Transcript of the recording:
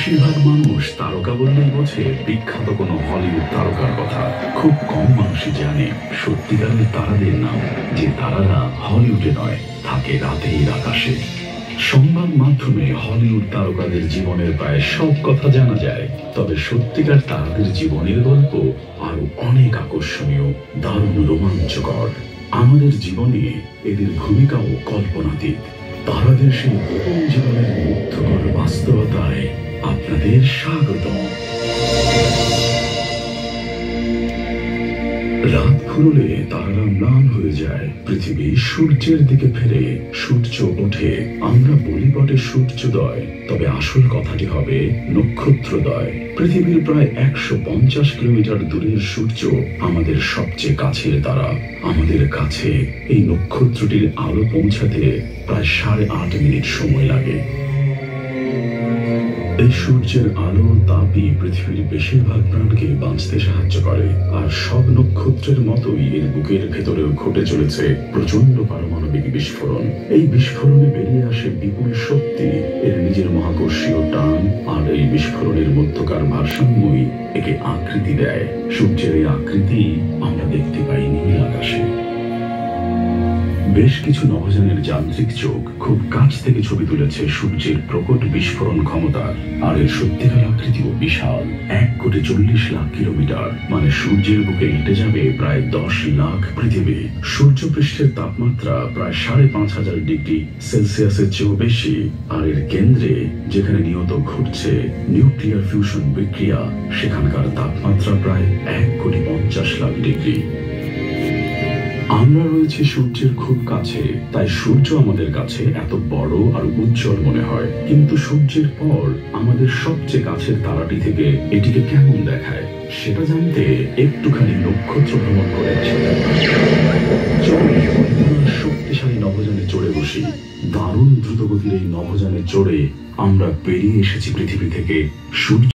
বেশিরভাগ মানুষ তারকা বললেই বোঝে বিখ্যাত কোনো হলিউড তারকার কথা। খুব কম মানুষই জানে সত্যিকারের তারাদের নাম, যে তারারা হলিউডে নয়, থাকে রাতের আকাশে। সংবাদ মাধ্যমে হলিউড তারকাদের জীবনের প্রায় সব কথা জানা যায়, তবে সত্যিকার তারাদের জীবনের গল্প আরো অনেক আকর্ষণীয়, দারুণ রোমাঞ্চকর। আমাদের জীবনে এদের ভূমিকাও কল্পনাতীত। তারাদের সেই গোপন জীবনের মুগ্ধকর বাস্তবতায় আপনাদের স্বাগত। রাত ফুরলে তারারা ম্লান হয়ে যায়, পৃথিবী সূর্যের দিকে ফেরে, সূর্য ওঠে, আমরা বলি বটে সূর্যোদয়, তবে আসল কথাটি হবে নক্ষত্রোদয়। পৃথিবীর প্রায় 150 কিলোমিটার দূরের সূর্য আমাদের সবচেয়ে কাছের তারা। আমাদের কাছে এই নক্ষত্রটির আলো পৌঁছাতে প্রায় 8.5 মিনিট সময় লাগে। এই সূর্যের আলো তাপই পৃথিবীর বেশিরভাগ প্রাণকে বাঁচতে সাহায্য করে, আর সব নক্ষত্রের মতোই এর বুকের ভেতরেও ঘটে চলেছে প্রচন্ড পারমাণবিক বিস্ফোরণ। এই বিস্ফোরণে বেরিয়ে আসে বিপুল শক্তি, এর নিজের মহাকর্ষীয় টান, আর এই বিস্ফোরণের মধ্যকার ভারসাম্যই একে আকৃতি দেয়। সূর্যের এই আকৃতি আমরা দেখতে পাই নীল আকাশে। বেশ কিছু নভোযানের যান্ত্রিক চোখ খুব কাছ থেকে ছবি তুলেছে সূর্যের প্রকট বিস্ফোরণ ক্ষমতার, আর এর সত্যিকার আকৃতিও বিশাল। 1,40,00,000 কিলোমিটার, মানে সূর্যের বুকে হেঁটে যাবে প্রায় 10 লাখ পৃথিবী। সূর্যপৃষ্ঠের তাপমাত্রা প্রায় 5,500 ডিগ্রি সেলসিয়াসের চেয়েও বেশি, আর এর কেন্দ্রে যেখানে নিয়ত ঘটছে নিউক্লিয়ার ফিউশন বিক্রিয়া, সেখানকার তাপমাত্রা প্রায় 1,50,00,000 ডিগ্রি। আমরা রয়েছি সূর্যের খুব কাছে, তাই সূর্য আমাদের কাছে এত বড় আর উজ্জ্বল মনে হয়, কিন্তু সূর্যের পর আমাদের সবচেয়ে কাছের তারাটি থেকে এটিকে কেমন দেখায় সেটা জানতে একটুখানি নক্ষত্র ভ্রমণ করে আসা যাক। শক্তিশালী নভোযানে চড়ে বসি। দারুণ দ্রুতগতির এই নভোযানে চড়ে আমরা পেরিয়ে এসেছি পৃথিবী থেকে সূর্য